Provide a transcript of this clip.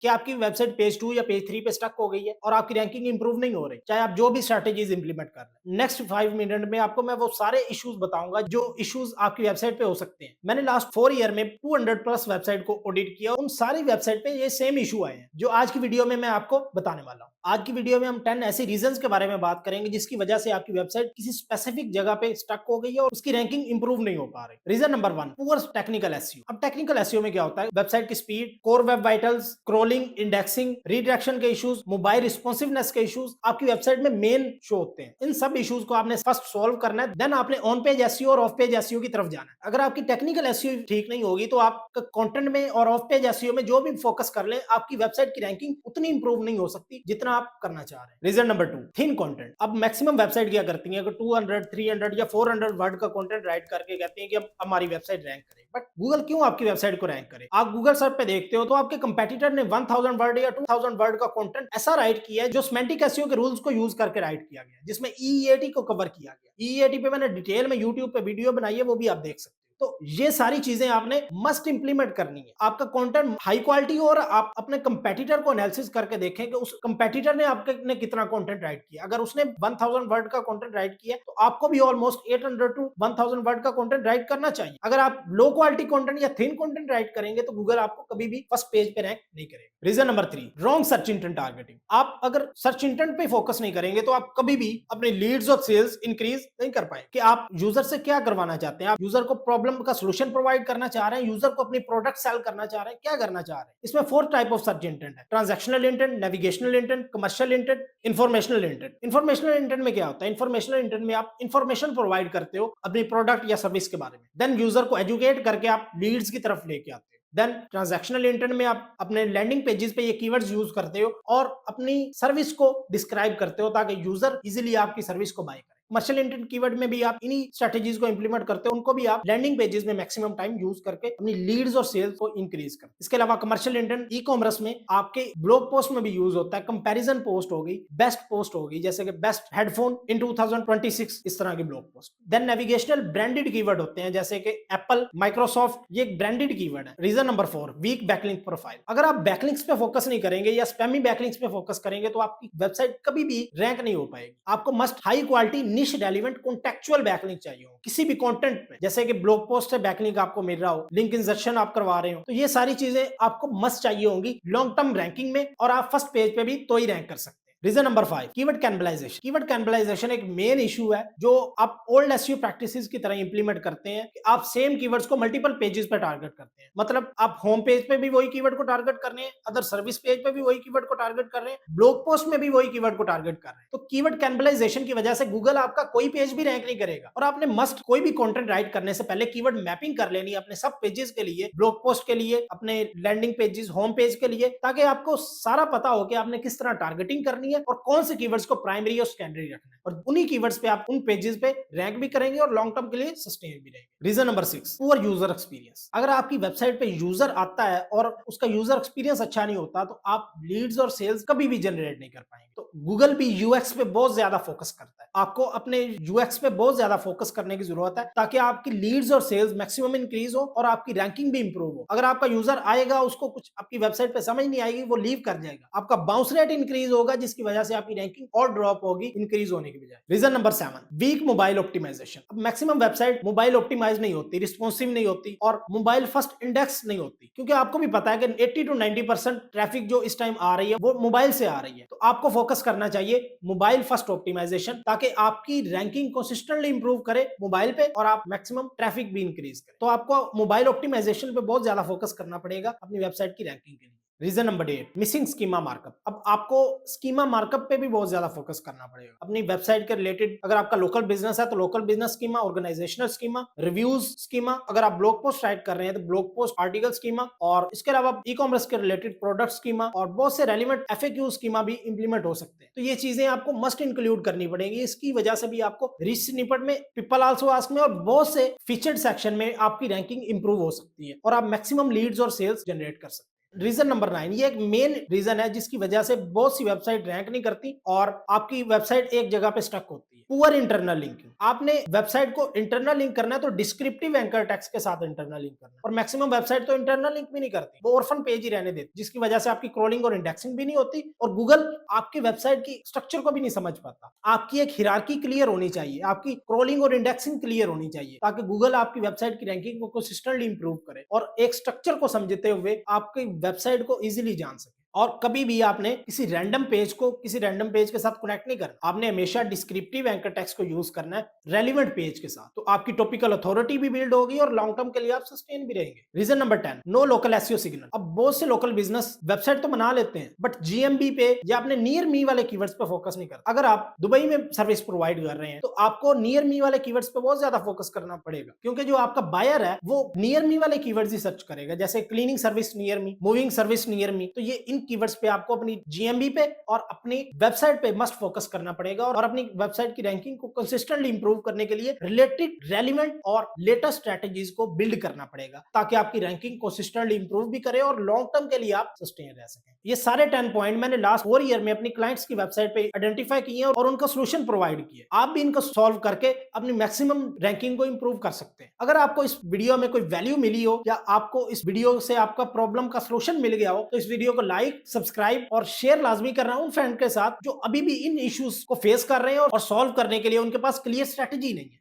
कि आपकी website page 2 या पेज 3 पे स्टक हो गई है और आपकी रैंकिंग इंप्रूव नहीं हो रही, चाहे आप जो भी स्ट्रेटेजीज इंप्लीमेंट कर लें। नेक्स्ट 5 मिनट में आपको मैं वो सारे इश्यूज बताऊंगा जो इश्यूज आपकी वेबसाइट पे हो सकते हैं। मैंने लास्ट 4 ईयर में 200 प्लस वेबसाइट को ऑडिट किया, उन सारी वेबसाइट पे ये सेम इशू आए हैं जो आज की वीडियो में मैं आपको बताने वाला हूँ। आज की वीडियो में हम 10 ऐसे रीजंस के बारे में बात करेंगे जिसकी वजह से आपकी वेबसाइट किसी स्पेसिफिक जगह पे स्टक हो गई है और उसकी रैंकिंग इंप्रूव नहीं हो पा रही। Reason number 1, poor technical SEO. अब टेक्निकल एसईओ में क्या होता है? वेबसाइट की speed, core web vitals, scrolling, indexing, redirection के इश्यूज, मोबाइल रिस्पॉन्सिवनेस के इश्यूज आपकी वेबसाइट में मेन शो होते हैं। इन सब इश्यूज को आपने फर्स्ट सॉल्व करना है, देन आपने ऑन पेज एसईओ और ऑफ पेज एसईओ की तरफ जाना है। अगर आपकी टेक्निकल एसईओ ठीक नहीं होगी तो आपका कंटेंट में और ऑफ पेज एसईओ में जो भी फोकस कर ले, आपकी वेबसाइट की रैंकिंग उतनी इंप्रूव नहीं हो सकती जितना आप करना चाह रहे हैं। Reason number 2, thin content. अब मैक्सिमम वेबसाइट क्या करती है कि 200, 300 या 400 वर्ड का कंटेंट राइट करके कहती है कि अब हमारी वेबसाइट रैंक करे। बट गूगल क्यों आपकी वेबसाइट को रैंक करे? आप गूगल सर्च पे देखते हो तो आपके कंपेटिटर ने 1000 वर्ड या 2000 वर्ड का कंटेंट ऐसा राइट किया है जो सिमेंटिक एसईओ के रूल्स को यूज करके राइट किया गया, जिसमें ईईएटी को कवर किया गया। ईईएटी पे मैंने डिटेल में यूट्यूब पे वीडियो बनाई है, वो भी आप देख सकते हो। तो ये सारी चीजें आपने मस्ट इंप्लीमेंट करनी है। आपका कंटेंट हाई क्वालिटी हो और आप अपने कंपेटिटर को एनालिसिस करके देखें कि उस कंपेटिटर ने आपके ने कितना कंटेंट राइट किया। अगर उसने 1000 वर्ड का कंटेंट राइट किया तो आपको भी ऑलमोस्ट 800 टू 1000 वर्ड का कंटेंट राइट करना चाहिए। अगर आप लो क्वालिटी कंटेंट या थिन कंटेंट राइट करेंगे तो गूगल आपको कभी भी फर्स्ट पेज पे रैंक नहीं करेगा। Reason number 3, wrong search intent targeting. आप अगर सर्च इंटेंट पे फोकस नहीं करेंगे तो आप कभी भी अपने लीड्स और सेल्स इंक्रीज नहीं कर पाएंगे। कि आप यूजर से क्या करवाना चाहते हैं? आप यूजर को प्रॉब्लम का सॉल्यूशन प्रोवाइड करना चाह रहे हैं, यूजर को अपनी प्रोडक्ट सेल करना चाह रहे हैं, क्या करना चाह रहे हैं? इसमें 4 टाइप ऑफ सर्च इंटेंट है: transactional intent, navigational intent, commercial intent, informational intent. Informational intent में क्या होता है? इंफॉर्मेशनल इंटेंट में आप इंफॉर्मेशन प्रोवाइड करते हो अपनी प्रोडक्ट या सर्विस के बारे में, देन यूजर को एजुकेट करके आप लीड्स की तरफ लेके आते हो। देन ट्रांजैक्शनल इंटेंट में आप अपने लैंडिंग पेजेस पे ये कीवर्ड्स यूज करते हो और अपनी सर्विस को डिस्क्राइब करते हो ताकि यूजर इजीली आपकी सर्विस को बाय करे। कमर्शियल इंटेंट कीवर्ड में भी आप इन्हीं स्ट्रेटेजीज को इंप्लीमेंट करते हो, उनको भी आप लैंडिंग पेजेस में मैक्सिमम टाइम यूज करके अपनी लीड्स और सेल्स को इंक्रीज करते। इसके अलावा कमर्शियल इंटेंट ई कॉमर्स में आपके ब्लॉग पोस्ट में भी यूज होता है। कंपैरिजन पोस्ट होगी, बेस्ट पोस्ट होगी, जैसे कि बेस्ट हेडफोन इन 2026, इस तरह की blog post. Then navigational branded keyword होते हैं जैसे कि एप्पल, माइक्रोसॉफ्ट, ये एक ब्रांडेड कीवर्ड है। Reason number 4, weak backlink profile. अगर आप बैकलिंक्स पे फोकस नहीं करेंगे या स्पैमी बैकलिंक्स पे फोकस करेंगे तो आपकी वेबसाइट कभी भी रैंक नहीं हो पाएगी। आपको मस्ट हाई क्वालिटी निश रेलेवेंट कॉन्टेक्चुअल बैकलिंक चाहिए हो किसी भी कंटेंट पे, जैसे कि ब्लॉग पोस्ट से बैकलिंक आपको मिल रहा हो, लिंक इंसर्शन आप करवा रहे हो, तो ये सारी चीजें आपको मस्ट चाहिए होंगी लॉन्ग टर्म रैंकिंग में, और आप फर्स्ट पेज पे भी तो ही रैंक कर सकते हैं। Reason number 5, keyword cannibalization. Keyword cannibalization एक मेन इशू है जो आप ओल्ड एसईओ प्रैक्टिसेस की तरह इंप्लीमेंट करते हैं कि आप सेम कीवर्ड्स को मल्टीपल पेजेस पे टारगेट करते हैं। मतलब आप होम पेज पे भी वही कीवर्ड को टारगेट कर रहे हैं, अदर सर्विस पेज पे भी वही कीवर्ड को टारगेट कर रहे हैं, ब्लॉग पोस्ट में भी वही कीवर्ड को टारगेट कर रहे हैं। तो कीवर्ड कैनबलाइजेशन की वजह से गूगल आपका कोई पेज भी रैंक नहीं करेगा। और आपने मस्ट कोई भी कंटेंट राइट करने से पहले कीवर्ड मैपिंग कर लेनी है अपने सब पेजेस के लिए, ब्लॉग पोस्ट के लिए, अपने लैंडिंग पेजेस, होम पेज के लिए, ताकि आपको सारा पता हो कि आपने किस तरह टारगेटिंग करनी है और कौन से कीवर्ड्स को प्राइमरी और सेकेंडरी रखना है, और उन्हीं कीवर्ड्स पे आप उन पेजेस पे रैंक भी करेंगे और लॉन्ग टर्म के लिए सस्टेन भी रहेंगे। Reason number 6, poor user experience. अगर आपकी वेबसाइट पे यूजर आता है और उसका यूजर एक्सपीरियंस अच्छा नहीं होता तो आप लीड्स और सेल्स कभी भी जनरेट नहीं कर पाएंगे। तो गूगल भी यूएक्स पे बहुत ज्यादा फोकस करता है। आपको अपने यूएक्स पे बहुत ज्यादा फोकस करने की जरूरत है ताकि आपकी लीड्स और सेल्स मैक्सिमम इंक्रीज हो और आपकी रैंकिंग भी इंप्रूव हो। अगर आपका यूजर आएगा, उसको कुछ आपकी वेबसाइट पे समझ नहीं आएगी, वो लीव कर जाएगा, आपका बाउंस रेट इंक्रीज होगा जिसकी वजह से आपकी रैंकिंग और ड्रॉप होगी इंक्रीज होने की बजाय। Reason number 7, weak mobile optimization. अब मैक्सिमम वेबसाइट मोबाइल ऑप्टिमाइज नहीं होती, रिस्पॉन्सिव नहीं होती और मोबाइल फर्स्ट इंडेक्स नहीं होती, क्योंकि आपको भी पता है कि 80 टू 90% ट्रैफिक जो इस टाइम आ रही है वो मोबाइल से आ रही है। तो आपको फोकस करना चाहिए मोबाइल फर्स्ट ऑप्टिमाइजेशन, ताकि आपकी रैंकिंग कंसिस्टेंटली इंप्रूव करे मोबाइल पे और आप मैक्सिमम ट्रैफिक भी इंक्रीज करें। तो आपको मोबाइल ऑप्टिमाइजेशन पे बहुत ज्यादा फोकस करना पड़ेगा अपनी वेबसाइट की रैंकिंग के लिए। Reason number 8, missing schema markup. अब आपको स्कीमा मार्कअप पे भी बहुत ज्यादा फोकस करना पड़ेगा अपनी वेबसाइट के रिलेटेड। अगर आपका लोकल बिजनेस है तो local business schema, organizational schema, reviews schema. अगर आप ब्लॉग पोस्ट राइट कर रहे हैं तो ब्लॉग पोस्ट आर्टिकल स्कीमा, और इसके अलावा ई कॉमर्स के रिलेटेड प्रोडक्ट स्कीमा और बहुत से रेलिवेंट एफएक्यू स्कीमा भी इंप्लीमेंट हो सकते हैं। तो ये चीजें आपको मस्ट इंक्लूड करनी पड़ेगी। इसकी वजह से भी आपको रिच स्निपेट में, पीपल आल्सो आस्क में और बहुत से फीचर्ड सेक्शन में आपकी रैंकिंग इंप्रूव हो सकती है और आप मैक्सिमम लीड्स और सेल्स जनरेट कर सकते हैं। रीजन नंबर 9, ये एक मेन रीजन है जिसकी वजह से बहुत सी वेबसाइट रैंक नहीं करती और आपकी वेबसाइट एक जगह पे स्टक होती है। Poor internal linking. आपने वेबसाइट को इंटरनल लिंक करना है तो डिस्क्रिप्टिव एंकर टेक्स्ट के साथ इंटरनल लिंक करना है। और मैक्सिमम वेबसाइट तो इंटरनल लिंक भी नहीं करती, वो ऑर्फन पेज ही रहने देती, जिसकी वजह से आपकी क्रॉलिंग और इंडेक्सिंग भी नहीं होती और गूगल आपकी वेबसाइट की स्ट्रक्चर को भी नहीं समझ पाता। आपकी एक हिरार्की क्लियर होनी चाहिए, आपकी क्रॉलिंग और इंडेक्सिंग क्लियर होनी चाहिए, ताकि गूगल आपकी वेबसाइट की रैंकिंग को कंसिस्टेंटली इंप्रूव करे और एक स्ट्रक्चर को समझते हुए आपकी वेबसाइट को इजीली जान सके। और कभी भी आपने किसी रैंडम पेज को किसी रैंडम पेज के साथ कनेक्ट नहीं करना, आपने हमेशा डिस्क्रिप्टिव एंकर टेक्स्ट को यूज करना है रेलिवेंट पेज के साथ, तो आपकी टॉपिकल अथॉरिटी भी बिल्ड होगी और लॉन्ग टर्म के लिए आप सस्टेन भी रहेंगे। Reason number 10, no local SEO signal. अब बहुत से लोकल बिजनेस वेबसाइट तो बना लेते हैं बट जीएमबी पे या अपने नियर मी वाले कीवर्ड्स पे फोकस नहीं करते। अगर आप दुबई में सर्विस प्रोवाइड कर रहे हैं तो आपको नियर मी वाले कीवर्ड्स पे बहुत ज्यादा फोकस करना पड़ेगा, क्योंकि जो आपका बायर है वो नियर मी वाले कीवर्ड्स ही सर्च करेगा, जैसे cleaning service near me, moving service near me. तो ये इन कीवर्ड्स पे आपको अपनी जीएमबी पे और अपनी वेबसाइट पे मस्ट फोकस करना पड़ेगा और अपनी वेबसाइट की रैंकिंग को कंसिस्टेंटली इंप्रूव करने के लिए रिलेटेड, रेलिवेंट और लेटेस्ट स्ट्रेटजीज को बिल्ड करना पड़ेगा, ताकि आपकी रैंकिंग कंसिस्टेंटली इंप्रूव भी करे और लॉन्ग टर्म के लिए आप सस्टेन रह सकें। ये सारे 10 पॉइंट मैंने लास्ट 4 ईयर में अपनी क्लाइंट्स की वेबसाइट पे आइडेंटिफाई किए और उनका सोल्यूशन प्रोवाइड किए। आप भी इनको सॉल्व करके अपनी मैक्सिमम रैंकिंग को इंप्रूव कर सकते हैं। अगर आपको इस वीडियो में कोई वैल्यू मिली हो या आपको इस वीडियो से आपका प्रॉब्लम का सोल्यूशन मिल गया हो तो इस वीडियो को लाइक, सब्सक्राइब और शेयर लाजमी करना उन फ्रेंड के साथ जो अभी भी इन इश्यूज को फेस कर रहे हैं और सॉल्व करने के लिए उनके पास क्लियर स्ट्रेटजी नहीं है।